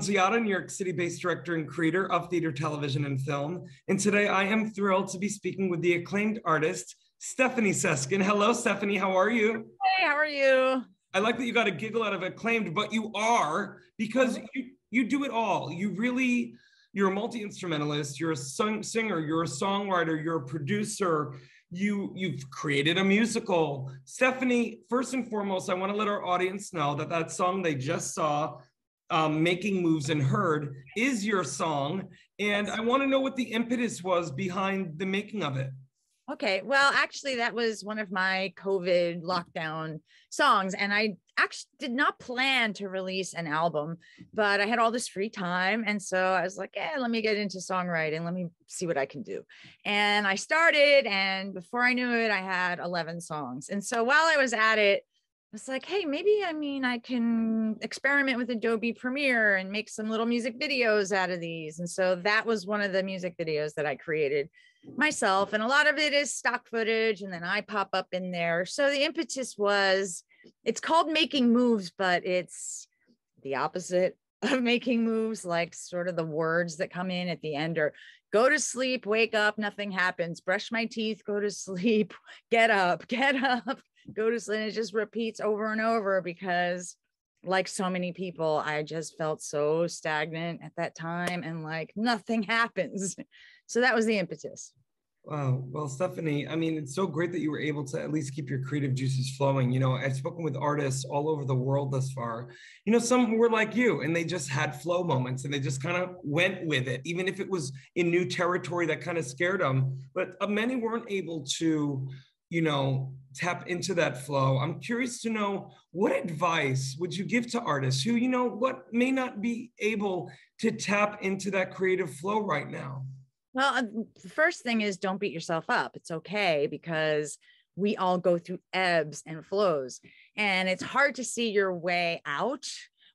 Annunziata, New York City-based director and creator of theater, television, and film. And today I am thrilled to be speaking with the acclaimed artist, STEFANIE Seskin. Hello, Stephanie, how are you? Hey, how are you? I like that you got a giggle out of acclaimed, but you are, because you do it all. You're a multi-instrumentalist, you're a singer, you're a songwriter, you're a producer, you've created a musical. Stephanie, first and foremost, I want to let our audience know that that song they just saw, Making Moves and Heard, is your song. And I want to know what the impetus was behind the making of it. Okay, well, actually, that was one of my COVID lockdown songs, and I actually did not plan to release an album, but I had all this free time, and so I was like, let me get into songwriting, let me see what I can do. And I started, and before I knew it, I had 11 songs. And so while I was at it, I was like, hey, maybe, I can experiment with Adobe Premiere and make some little music videos out of these. And so that was one of the music videos that I created myself. And a lot of it is stock footage, and then I pop up in there. So the impetus was, it's called Making Moves, but it's the opposite of making moves. Like sort of the words that come in at the end are go to sleep, wake up, nothing happens, brush my teeth, go to sleep, get up, go to sleep. And it just repeats over and over because, like so many people, I just felt so stagnant at that time and like nothing happens. So that was the impetus. Wow. Well, Stephanie, it's so great that you were able to at least keep your creative juices flowing. I've spoken with artists all over the world thus far. Some were like you and they just had flow moments and they just kind of went with it, even if it was in new territory that kind of scared them. But many weren't able to, tap into that flow. I'm curious to know, what advice would you give to artists who, what may not be able to tap into that creative flow right now? Well, the first thing is don't beat yourself up. It's okay, because we all go through ebbs and flows, and it's hard to see your way out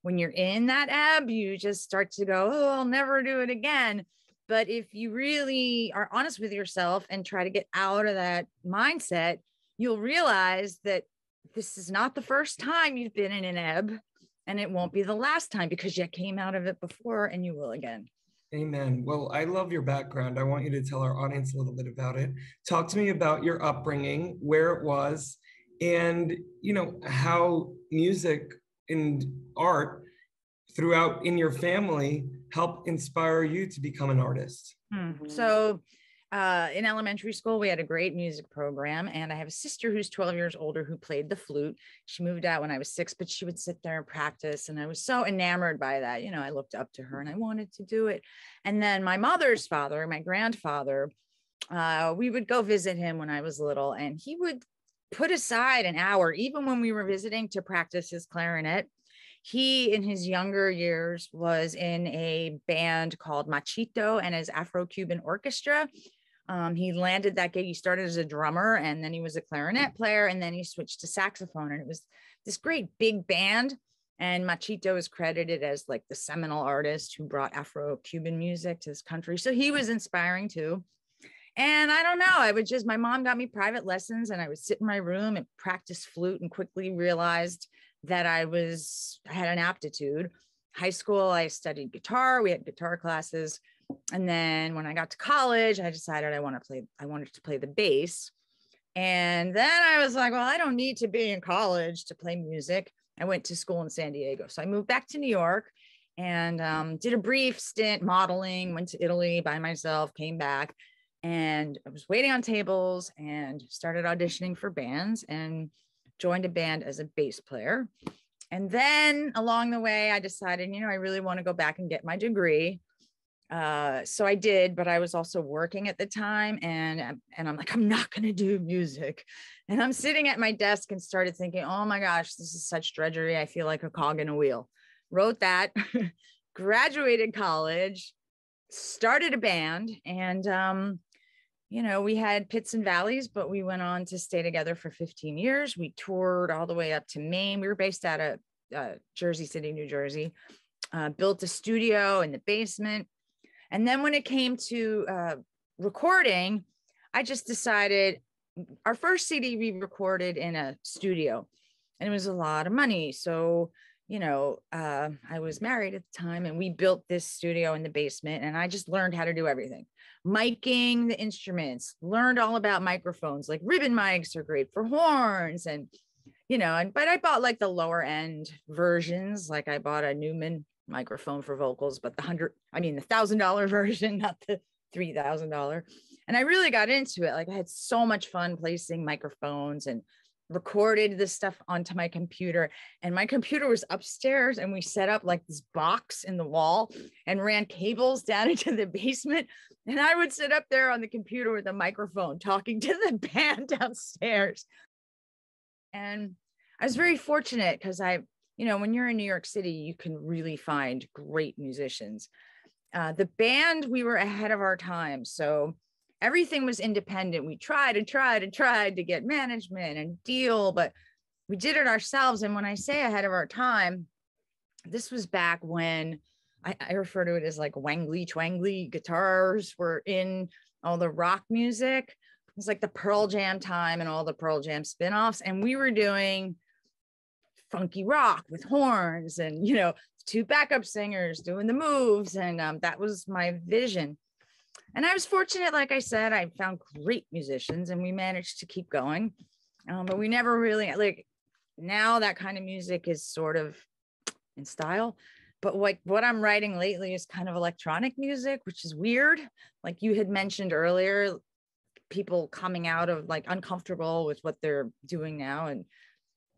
when you're in that ebb. You just start to go, oh, I'll never do it again. But if you really are honest with yourself and try to get out of that mindset, you'll realize that this is not the first time you've been in an ebb, and it won't be the last time, because you came out of it before and you will again. Amen. Well, I love your background. I want you to tell our audience a little bit about it. Talk to me about your upbringing, where it was, and how music and art throughout in your family helped inspire you to become an artist. So in elementary school, we had a great music program, and I have a sister who's 12 years older who played the flute. She moved out when I was 6, but she would sit there and practice. And I was so enamored by that. I looked up to her and I wanted to do it. And then my mother's father, my grandfather, we would go visit him when I was little, and he would put aside an hour, even when we were visiting, to practice his clarinet. He, in his younger years, was in a band called Machito and his Afro-Cuban orchestra. He landed that gig. He started as a drummer, and then he was a clarinet player, and then he switched to saxophone. And it was this great big band. And Machito is credited as like the seminal artist who brought Afro-Cuban music to this country. So he was inspiring too. And I don't know, my mom got me private lessons, and I would sit in my room and practice flute, and quickly realized that I had an aptitude. High school, I studied guitar. We had guitar classes. And then when I got to college, I decided I wanted to play the bass. And then I was like, well, I don't need to be in college to play music. I went to school in San Diego. So I moved back to New York and did a brief stint modeling, went to Italy by myself, came back, and I was waiting on tables and started auditioning for bands and joined a band as a bass player. And then along the way, I decided, I really want to go back and get my degree. So I did, but I was also working at the time, and I'm like, I'm not going to do music. And I'm sitting at my desk and started thinking, oh my gosh, this is such drudgery. I feel like a cog in a wheel. Wrote that, graduated college, started a band, and we had pits and valleys, but we went on to stay together for 15 years. We toured all the way up to Maine. We were based out of Jersey City, New Jersey, built a studio in the basement. And then when it came to recording, I just decided, our first CD we recorded in a studio, and it was a lot of money. So, I was married at the time and we built this studio in the basement and I just learned how to do everything. Miking the instruments, learned all about microphones, like ribbon mics are great for horns but I bought like the lower end versions. Like I bought a Newman microphone for vocals, but the $1,000 version, not the $3,000. And I really got into it. Like I had so much fun placing microphones and recorded this stuff onto my computer, and my computer was upstairs and we set up like this box in the wall and ran cables down into the basement, and I would sit up there on the computer with a microphone talking to the band downstairs. And I was very fortunate because when you're in New York City, you can really find great musicians. The band, we were ahead of our time, so everything was independent. We tried to get management and deal, but we did it ourselves. And when I say ahead of our time, this was back when I refer to it as like wangly twangly guitars were in all the rock music. It was like the Pearl Jam time and all the Pearl Jam spinoffs. And we were doing funky rock with horns and, two backup singers doing the moves. And that was my vision. And I was fortunate, like I said, I found great musicians and we managed to keep going. But we never really, now that kind of music is sort of in style. But what I'm writing lately is kind of electronic music, which is weird. Like you had mentioned earlier, people coming out of like uncomfortable with what they're doing now. And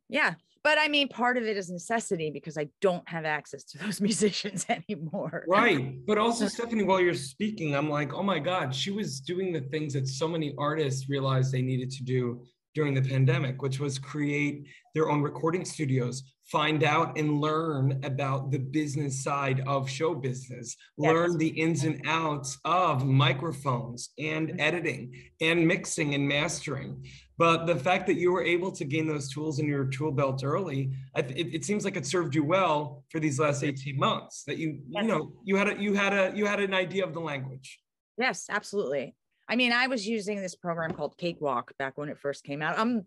yeah, but I mean, part of it is necessity because I don't have access to those musicians anymore. Right. But also, Stephanie, while you're speaking, I'm like, oh my God, she was doing the things that so many artists realized they needed to do during the pandemic, which was create their own recording studios, find out and learn about the business side of show business, learn the ins and outs of microphones and editing and mixing and mastering. But the fact that you were able to gain those tools in your tool belt early, it seems like it served you well for these last 18 months. That you had an idea of the language. Yes, absolutely. I mean, I was using this program called Cakewalk back when it first came out. I'm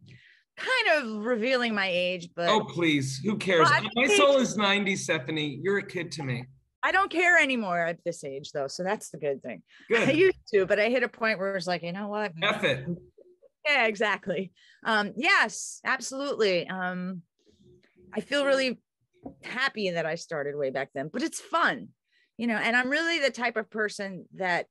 kind of revealing my age, but oh please, who cares? My soul is 90, Stephanie. You're a kid to me. I don't care anymore at this age, though, so that's the good thing. Good. I used to, but I hit a point where it's like, you know what? F it. Yeah, exactly. Yes, absolutely. I feel really happy that I started way back then, but it's fun, and I'm really the type of person that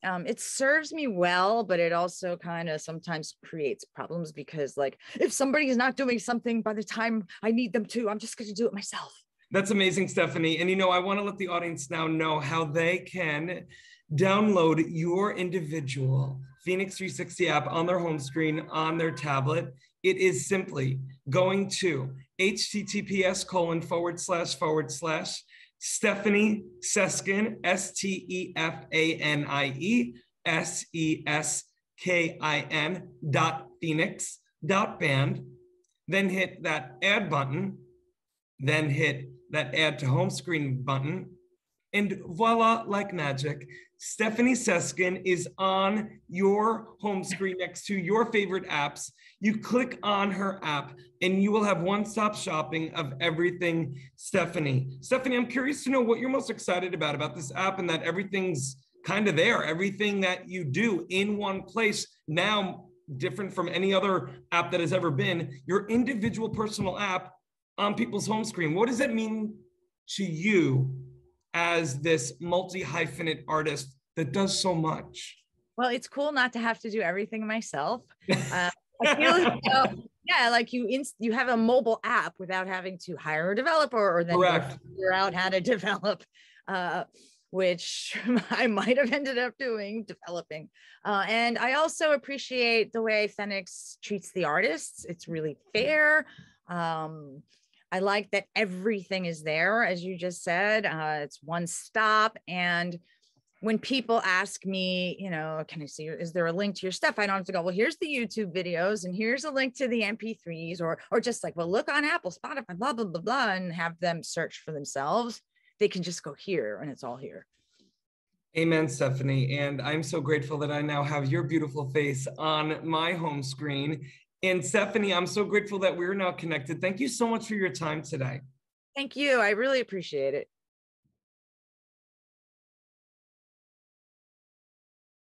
it serves me well, but it also kind of sometimes creates problems because like if somebody is not doing something by the time I need them to, I'm just going to do it myself. That's amazing, Stephanie. And I want to let the audience now know how they can download your individual FENIX 360 app on their home screen, on their tablet. It is simply going to https:// Stefanie Seskin, STEFANIE SESKIN.FENIX.band, then hit that add button, then hit that add to home screen button, and voila, like magic, Stefanie Seskin is on your home screen next to your favorite apps. You click on her app and you will have one-stop shopping of everything Stephanie. Stephanie, I'm curious to know what you're most excited about this app, and that everything's kind of there. Everything that you do in one place now, different from any other app that has ever been, your individual personal app on people's home screen. What does that mean to you as this multi-hyphenate artist that does so much? Well, it's cool not to have to do everything myself. I feel like you have a mobile app without having to hire a developer or then figure out how to develop, which I might have ended up developing. And I also appreciate the way FENIX treats the artists. It's really fair. I like that everything is there, as you just said. It's one stop. And when people ask me, can I see, is there a link to your stuff? I don't have to go, well, here's the YouTube videos and here's a link to the MP3s, or just like, well, look on Apple, Spotify, blah, blah, blah, blah, and have them search for themselves. They can just go here and it's all here. Amen, Stephanie. And I'm so grateful that I now have your beautiful face on my home screen. And Stephanie, I'm so grateful that we're now connected. Thank you so much for your time today. Thank you. I really appreciate it.